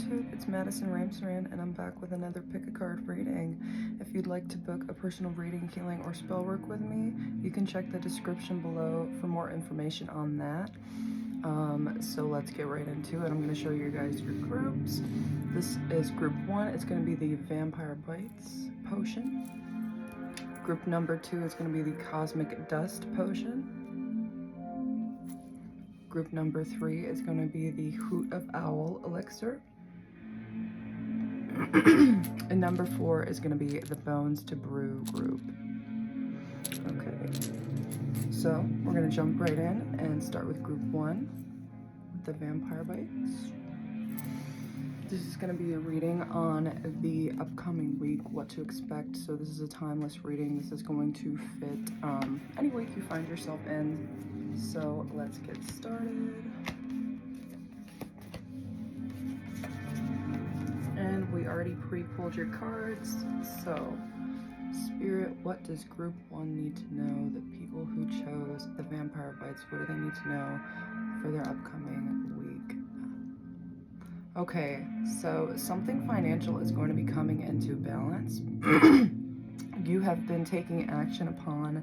YouTube, it's MadisonRamsaran, and I'm back with another pick a card reading. If you'd like to book a personal reading, healing, or spell work with me, you can check the description below for more information on that. So let's get right into it. I'm going to show you guys your groups. This is group 1. It's going to be the Vampire Bites potion. Group number 2 is going to be the Cosmic Dust potion. Group number 3 is going to be the Hoot of Owl elixir. And number 4 is going to be the Bones to Brew group. Okay, so we're going to jump right in and start with group 1, the Vampire Bites. This is going to be a reading on the upcoming week, what to expect. So this is a timeless reading. This is going to fit any week you find yourself in. So let's get started. And we already pre-pulled your cards. So Spirit, what does group 1 need to know? The people who chose the Vampire Bites, what do they need to know for their upcoming week? Okay, so something financial is going to be coming into balance. You have been taking action upon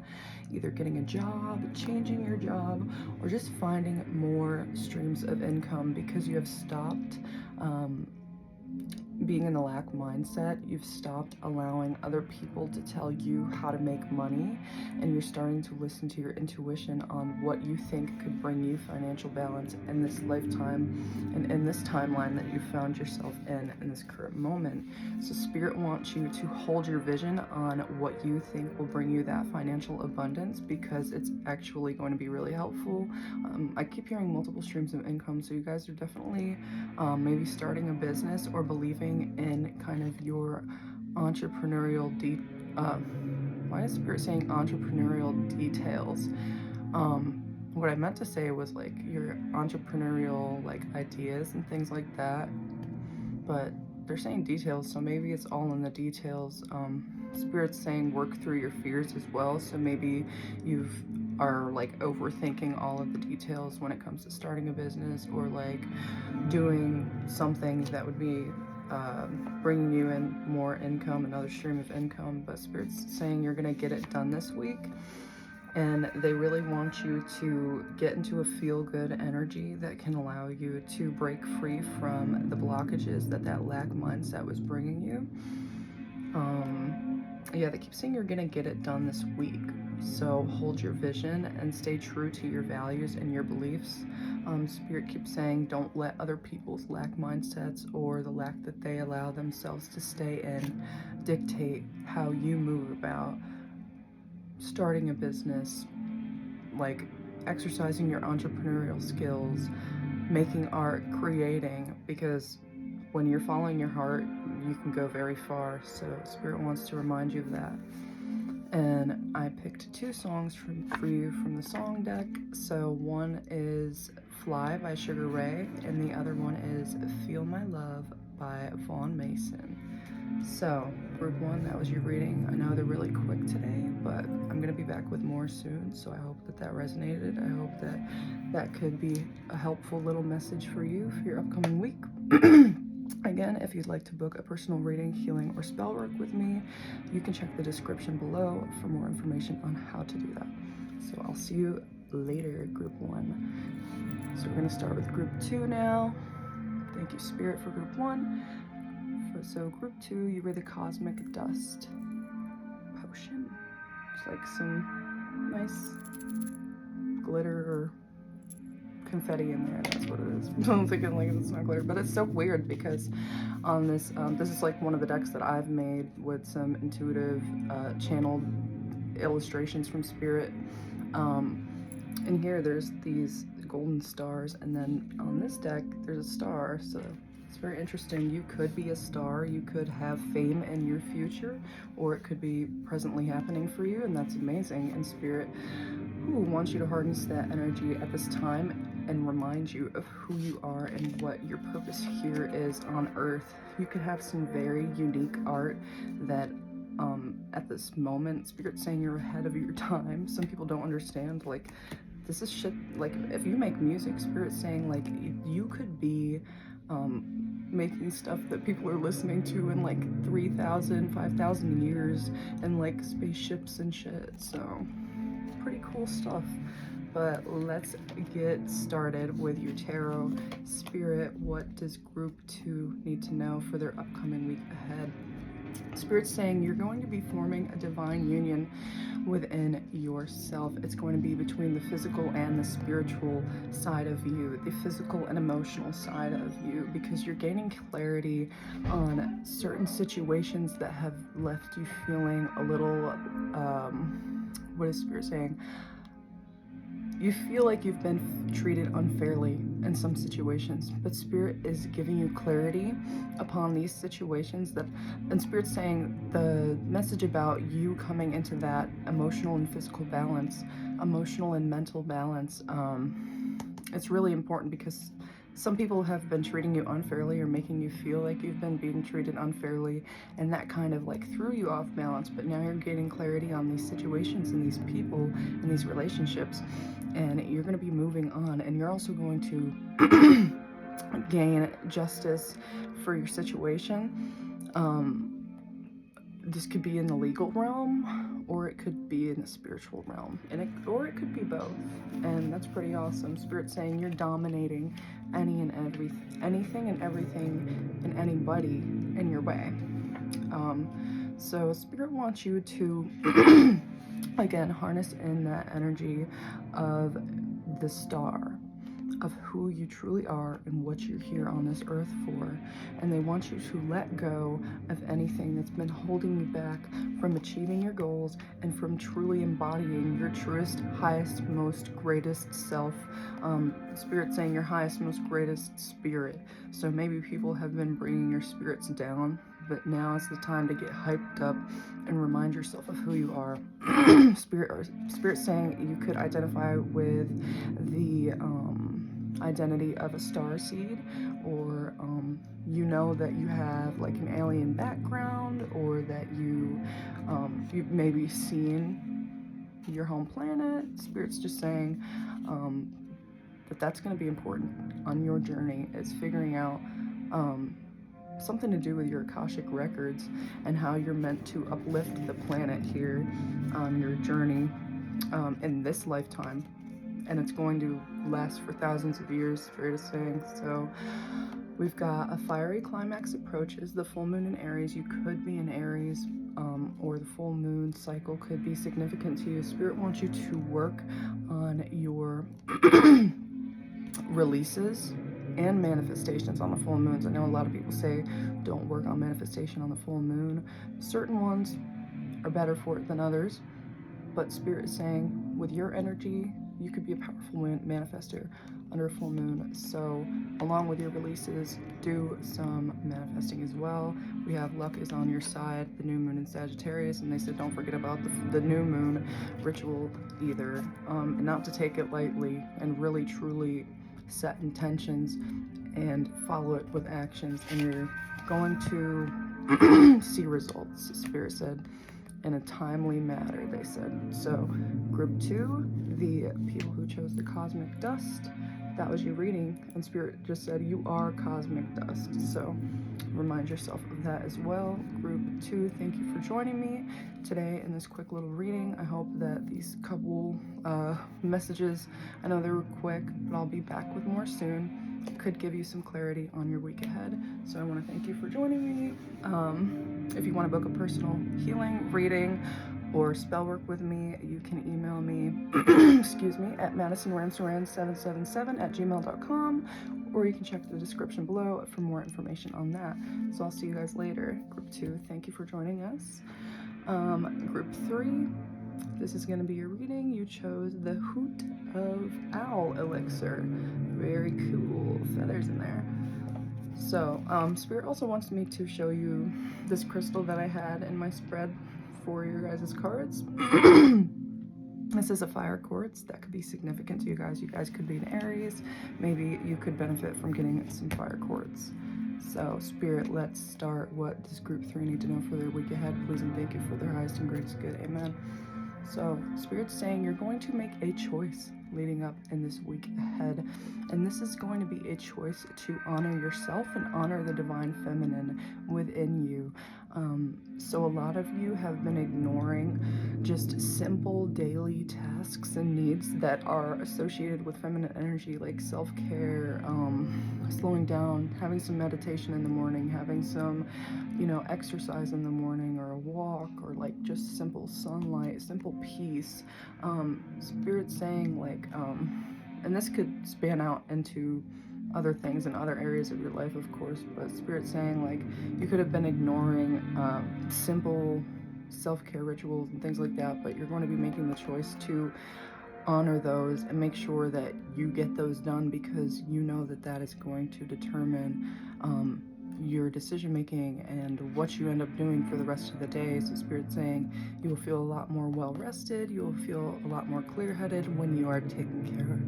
either getting a job, changing your job, or just finding more streams of income because you have stopped being in the lack mindset. You've stopped allowing other people to tell you how to make money, and you're starting to listen to your intuition on what you think could bring you financial balance in this lifetime and in this timeline that you found yourself in this current moment. So Spirit wants you to hold your vision on what you think will bring you that financial abundance, because it's actually going to be really helpful. I keep hearing multiple streams of income, so you guys are definitely maybe starting a business or believing in kind of your entrepreneurial why is Spirit saying entrepreneurial details? What I meant to say was like your entrepreneurial like ideas and things like that, but they're saying details, so maybe it's all in the details. Spirit's saying work through your fears as well, so maybe you are like overthinking all of the details when it comes to starting a business or like doing something that would be bringing you in more income, another stream of income. But Spirit's saying you're gonna get it done this week, and they really want you to get into a feel-good energy that can allow you to break free from the blockages that lack mindset was bringing you. Yeah, they keep saying you're gonna get it done this week, so hold your vision and stay true to your values and your beliefs. Spirit keeps saying don't let other people's lack mindsets or the lack that they allow themselves to stay in dictate how you move about starting a business, like exercising your entrepreneurial skills, making art, creating, because when you're following your heart, you can go very far. So Spirit wants to remind you of that. And I picked 2 songs for you from the song deck. So one is Fly by Sugar Ray, and the other one is Feel My Love by Vaughn Mason. So group 1, that was your reading. I know they're really quick today, but I'm gonna be back with more soon, so I hope that resonated. I hope that could be a helpful little message for you for your upcoming week. Again, if you'd like to book a personal reading, healing, or spell work with me, you can check the description below for more information on how to do that. So I'll see you later, group 1. So we're going to start with group 2 now. Thank you, Spirit, for group 1. So group 2, you were the Cosmic Dust potion. It's like some nice glitter or confetti in there. That's what it is. I'm thinking like it's not glitter, but it's so weird because on this this is like one of the decks that I've made with some intuitive channeled illustrations from Spirit. In here there's these golden stars, and then on this deck there's a star, so it's very interesting. You could be a star, you could have fame in your future, or it could be presently happening for you, and that's amazing. And Spirit wants you to harness that energy at this time and remind you of who you are and what your purpose here is on Earth. You could have some very unique art that at this moment, Spirit's saying you're ahead of your time. Some people don't understand, like, this is shit. Like, if you make music, Spirit's saying like you could be making stuff that people are listening to in like 3,000, 5,000 years, and like spaceships and shit. So pretty cool stuff. But let's get started with your tarot. Spirit, what does group 2 need to know for their upcoming week ahead? Spirit's saying you're going to be forming a divine union within yourself. It's going to be between the physical and the spiritual side of you, the physical and emotional side of you, because you're gaining clarity on certain situations that have left you feeling a little, what is Spirit saying? You feel like you've been treated unfairly in some situations, but Spirit is giving you clarity upon these situations and Spirit's saying the message about you coming into that emotional and physical balance, emotional and mental balance, it's really important because some people have been treating you unfairly or making you feel like you've been being treated unfairly, and that kind of like threw you off balance. But now you're gaining clarity on these situations and these people and these relationships, and you're going to be moving on, and you're also going to gain justice for your situation. This could be in the legal realm, or it could be in the spiritual realm, or it could be both, and that's pretty awesome. Spirit saying you're dominating anything and everything and anybody in your way. So Spirit wants you to again harness in that energy of the star, of who you truly are and what you're here on this earth for. And they want you to let go of anything that's been holding you back from achieving your goals and from truly embodying your truest, highest, most greatest self. Spirit saying your highest, most greatest spirit. So maybe people have been bringing your spirits down, but now is the time to get hyped up and remind yourself of who you are. Spirit saying you could identify with the identity of a star seed, or you know that you have like an alien background, or that you've maybe seen your home planet. Spirit's just saying that's going to be important on your journey, is figuring out something to do with your Akashic records and how you're meant to uplift the planet here on your journey in this lifetime. And it's going to last for thousands of years, Spirit is saying. So we've got a fiery climax approaches, the full moon in Aries. You could be in Aries, or the full moon cycle could be significant to you. Spirit wants you to work on your releases and manifestations on the full moons. I know a lot of people say don't work on manifestation on the full moon. Certain ones are better for it than others, but Spirit is saying with your energy, you could be a powerful manifester under a full moon. So along with your releases, do some manifesting as well. We have luck is on your side, the new moon in Sagittarius, and they said don't forget about the new moon ritual either. And not to take it lightly, and really truly set intentions and follow it with actions, and you're going to see results, Spirit said, in a timely manner, they said. So group 2, the people who chose the cosmic dust, that was your reading, and Spirit just said you are cosmic dust. So remind yourself of that as well. Group 2, thank you for joining me today in this quick little reading. I hope that these couple messages, I know they were quick, but I'll be back with more soon. Could give you some clarity on your week ahead. So I want to thank you for joining me. If you want to book a personal healing, reading, or spell work with me, you can email me excuse me, at MadisonRamsaran777@gmail.com, or you can check the description below for more information on that. So I'll see you guys later. Group 2, thank you for joining us. Group 3, this is going to be your reading. You chose the Hoot of Owl elixir. Very cool feathers in there. So Spirit also wants me to show you this crystal that I had in my spread for your guys' cards. This is a fire quartz that could be significant to you guys. You guys could be in Aries. Maybe you could benefit from getting some fire quartz. So Spirit, let's start. What does group 3 need to know for their week ahead? Please and thank you for their highest and greatest good. Amen. So Spirit's saying you're going to make a choice leading up in this week ahead. And this is going to be a choice to honor yourself and honor the divine feminine within you. So a lot of you have been ignoring just simple daily tasks and needs that are associated with feminine energy, like self-care, slowing down, having some meditation in the morning, having some, exercise in the morning, or a walk, or like just simple sunlight, simple peace. Spirit saying like, and this could span out into other things in other areas of your life, of course, but Spirit saying like you could have been ignoring simple self-care rituals and things like that, but you're going to be making the choice to honor those and make sure that you get those done, because you know that that is going to determine your decision making and what you end up doing for the rest of the day. So Spirit's saying you will feel a lot more well rested, you will feel a lot more clear-headed when you are taking care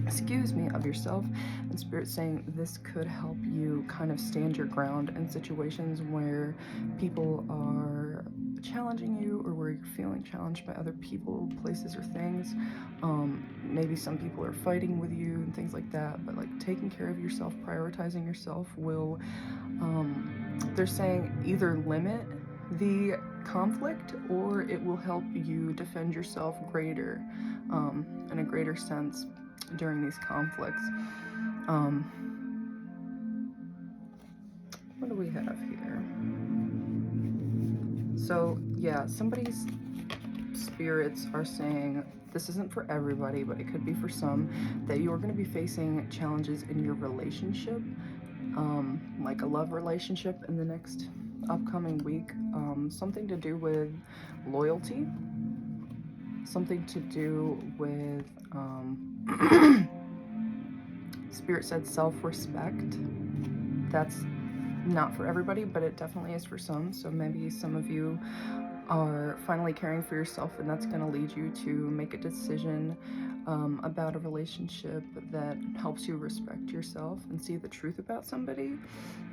excuse me, of yourself. And Spirit's saying this could help you kind of stand your ground in situations where people are challenging you, or where you're feeling challenged by other people, places, or things. Maybe some people are fighting with you and things like that, but like taking care of yourself, prioritizing yourself will, they're saying, either limit the conflict, or it will help you defend yourself greater, in a greater sense during these conflicts. What do we have here? So yeah, somebody's spirits are saying, this isn't for everybody, but it could be for some, that you're going to be facing challenges in your relationship, like a love relationship in the next upcoming week. Something to do with loyalty, something to do with Spirit said self-respect. That's not for everybody, but it definitely is for some. So maybe some of you are finally caring for yourself, and that's going to lead you to make a decision about a relationship that helps you respect yourself and see the truth about somebody.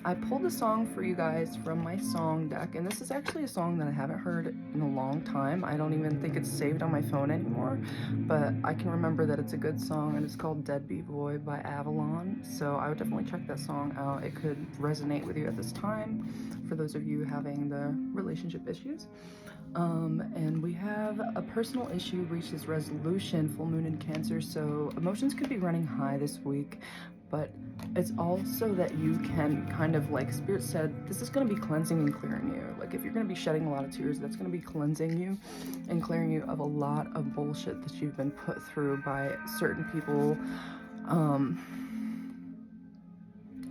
I pulled a song for you guys from my song deck, and this is actually a song that I haven't heard in a long time. I don't even think it's saved on my phone anymore, but I can remember that it's a good song, and it's called Deadbeat Boy by Avalon. So I would definitely check that song out. It could resonate with you at this time, for those of you having the relationship issues. And we have a personal issue reaches resolution, full moon in Cancer. So emotions could be running high this week, but it's also that you can kind of, like Spirit said, this is going to be cleansing and clearing you. Like if you're going to be shedding a lot of tears, that's going to be cleansing you and clearing you of a lot of bullshit that you've been put through by certain people.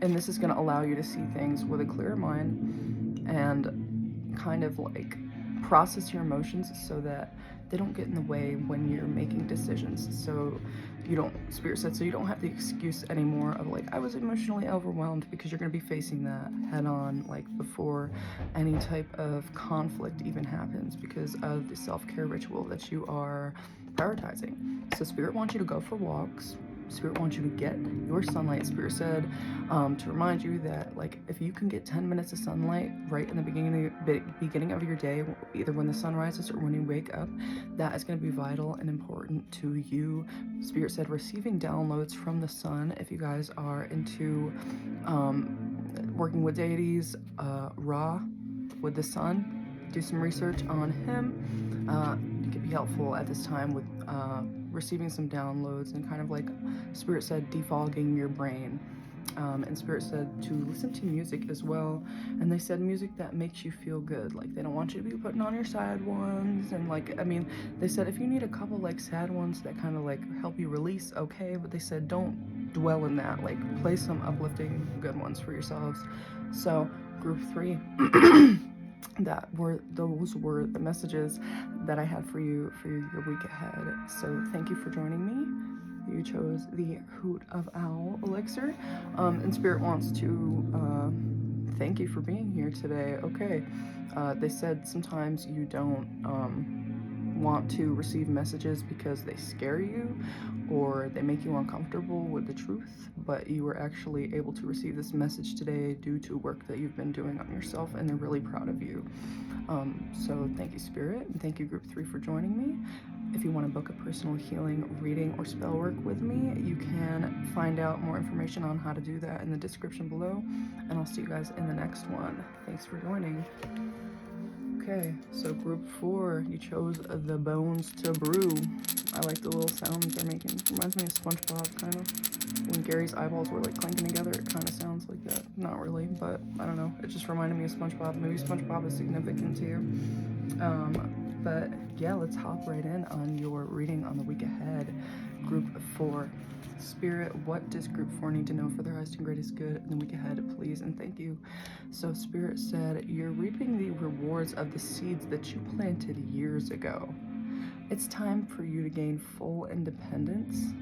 And this is going to allow you to see things with a clearer mind and kind of like process your emotions so that they don't get in the way when you're making decisions. So you don't, Spirit said, so you don't have the excuse anymore of like, I was emotionally overwhelmed, because you're going to be facing that head on, like before any type of conflict even happens, because of the self-care ritual that you are prioritizing. So Spirit wants you to go for walks. Spirit wants you to get your sunlight. Spirit said to remind you that, like, if you can get 10 minutes of sunlight right in the beginning of your day, either when the sun rises or when you wake up, that is going to be vital and important to you. Spirit said receiving downloads from the sun. If you guys are into working with deities, Ra with the sun, do some research on him. It could be helpful at this time with receiving some downloads and kind of like Spirit said defogging your brain. And Spirit said to listen to music as well, and they said music that makes you feel good. Like they don't want you to be putting on your sad ones, and like, I mean, they said if you need a couple like sad ones that kind of like help you release, okay, but they said don't dwell in that. Like play some uplifting good ones for yourselves. So group 3 those were the messages that I had for you for your week ahead. So thank you for joining me. You chose the Hoot of Owl elixir, and Spirit wants to thank you for being here today. Okay, they said sometimes you don't want to receive messages because they scare you or they make you uncomfortable with the truth, but you were actually able to receive this message today due to work that you've been doing on yourself, and they're really proud of you. So thank you, Spirit, and thank you, Group 3, for joining me. If you want to book a personal healing reading or spell work with me, you can find out more information on how to do that in the description below. And I'll see you guys in the next one. Thanks for joining. Okay, so group 4, you chose the bones to brew. I like the little sounds they're making. Reminds me of SpongeBob, kind of. When Gary's eyeballs were like clinking together, it kind of sounds like that. Not really, but I don't know. It just reminded me of SpongeBob. Maybe SpongeBob is significant to you. But yeah, let's hop right in on your reading on the week ahead. Group 4. Spirit, what does group 4 need to know for their highest and greatest good in the week ahead, please and thank you. So Spirit said, you're reaping the rewards of the seeds that you planted years ago. It's time for you to gain full independence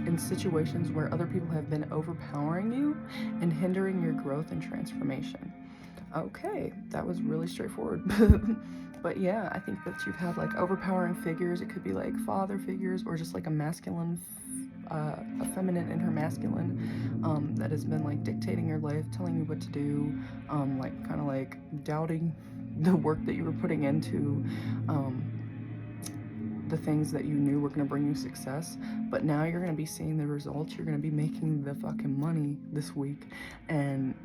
in situations where other people have been overpowering you and hindering your growth and transformation. Okay, that was really straightforward. But yeah, I think that you've had like overpowering figures. It could be like father figures or just like a masculine, a feminine and her masculine that has been like dictating your life, telling you what to do, like kind of like doubting the work that you were putting into the things that you knew were going to bring you success. But now you're going to be seeing the results. You're going to be making the fucking money this week, and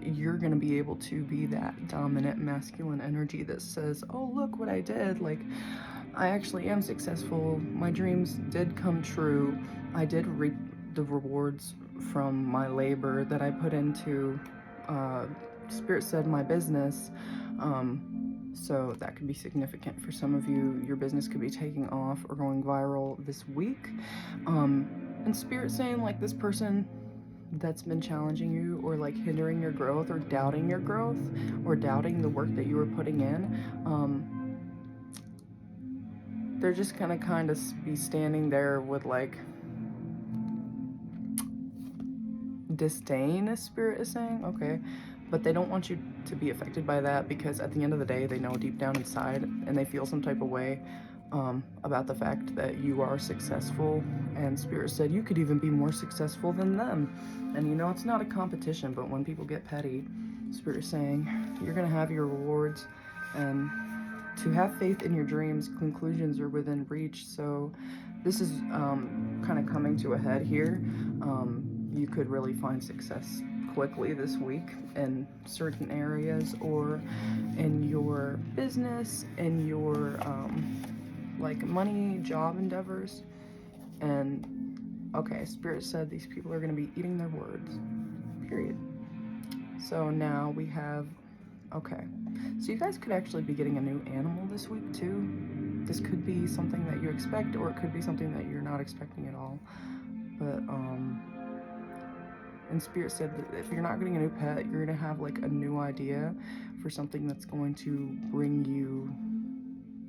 you're going to be able to be that dominant masculine energy that says, oh, look what I did. Like, I actually am successful. My dreams did come true. I did reap the rewards from my labor that I put into, Spirit said, my business. So that could be significant for some of you. Your business could be taking off or going viral this week. And Spirit saying, like, this person that's been challenging you or like hindering your growth or doubting your growth or doubting the work that you were putting in, they're just gonna kind of be standing there with like disdain, as Spirit is saying. Okay, but they don't want you to be affected by that, because at the end of the day, they know deep down inside and they feel some type of way about the fact that you are successful. And Spirit said you could even be more successful than them. And you know, it's not a competition, but when people get petty, Spirit is saying you're gonna have your rewards, and to have faith in your dreams, conclusions are within reach. So this is kind of coming to a head here. You could really find success quickly this week in certain areas, or in your business, in your like money, job endeavors. And okay, Spirit said these people are going to be eating their words, period. So now we have, okay, so you guys could actually be getting a new animal this week too. This could be something that you expect, or it could be something that you're not expecting at all. But and Spirit said that if you're not getting a new pet, you're gonna have like a new idea for something that's going to bring you,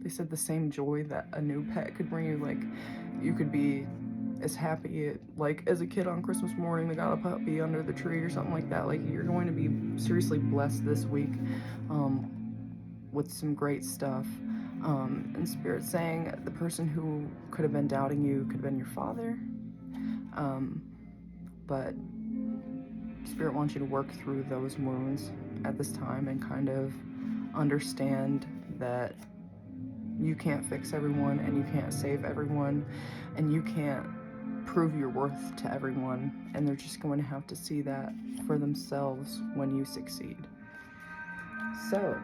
they said, the same joy that a new pet could bring you. Like, you could be as happy like as a kid on Christmas morning that got a puppy under the tree or something like that. Like, you're going to be seriously blessed this week with some great stuff. And Spirit saying the person who could have been doubting you could have been your father, but Spirit wants you to work through those wounds at this time and kind of understand that you can't fix everyone, and you can't save everyone, and you can't prove your worth to everyone, and they're just going to have to see that for themselves when you succeed. So,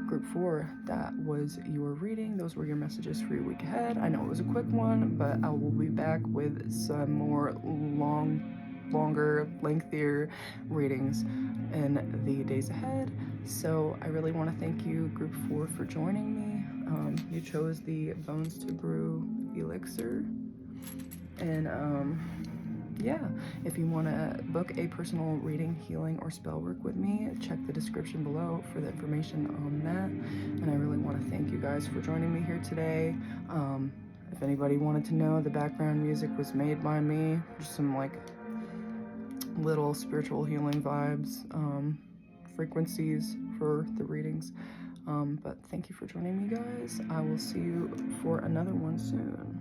group 4, that was your reading. Those were your messages for your week ahead. I know it was a quick one, but I will be back with some more longer, lengthier readings in the days ahead. So I really want to thank you, group 4, for joining me. You chose the Bones to Brew elixir, and yeah, if you want to book a personal reading, healing, or spell work with me, check the description below for the information on that. And I really want to thank you guys for joining me here today. If anybody wanted to know, the background music was made by me, just some like little spiritual healing vibes, frequencies for the readings. But thank you for joining me, guys. I will see you for another one soon.